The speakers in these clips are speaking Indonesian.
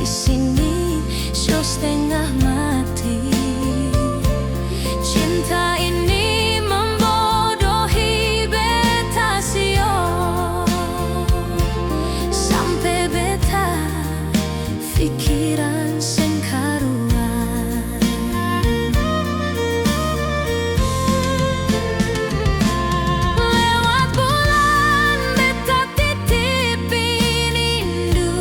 di sini, show setengah mati. Cinta ini membodohi beta sio, sampai beta pikiran sing karuan. Lewat bulan beta titipin rindu,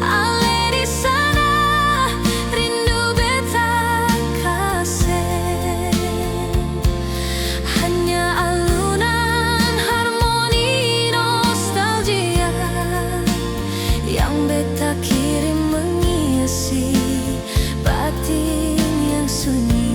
ale di sana rindu beta kasih. Hanya alunan harmoni nostalgia yang beta kirim menghiasi batin yang sunyi.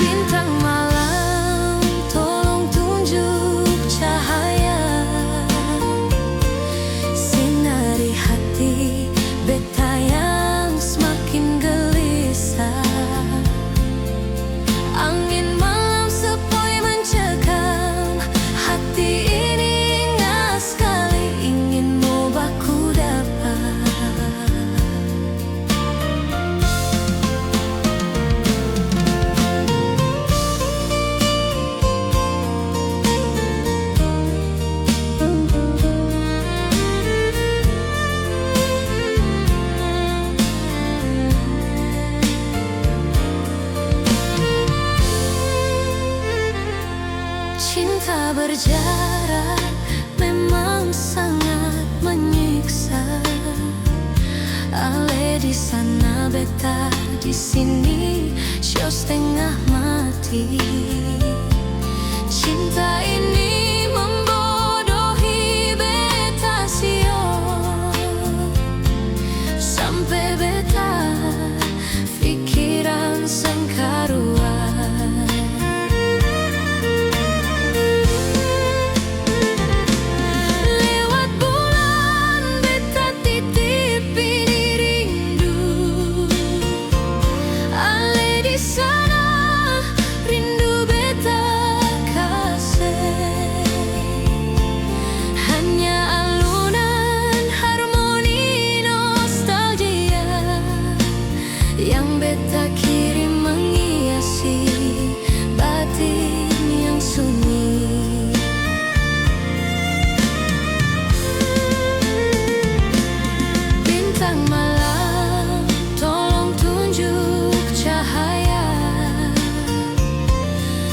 Bintang malam, tolong tunjuk cahaya, sinari hati beta yang semakin gelisah. Angin malam sepoi mencekam hati ini, ingat sekali ingin mau baku dapat. Cinta berjarak memang sangat menyiksa. Ale di sana beta di sini, show setengah mati. Cinta ini membodohi beta sio, sampai beta pikiran seng karuan. Lewat bulan beta titipin rindu, ale di sana rindu beta kasih. Hanya alunan harmoni nostalgia yang beta kirim menghiasi batin yang sunyi. Bintang malam, tolong tunjuk cahaya,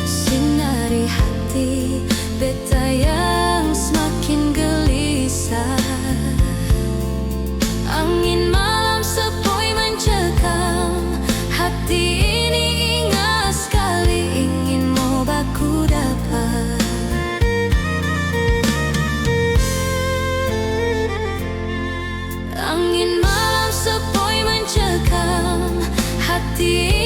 sinari hati beta yang semakin gelisah. Angin malam sepoi mencekam hati ini, ingat sekali ingin mau baku dapat. Angin malam sepoi mencekam hati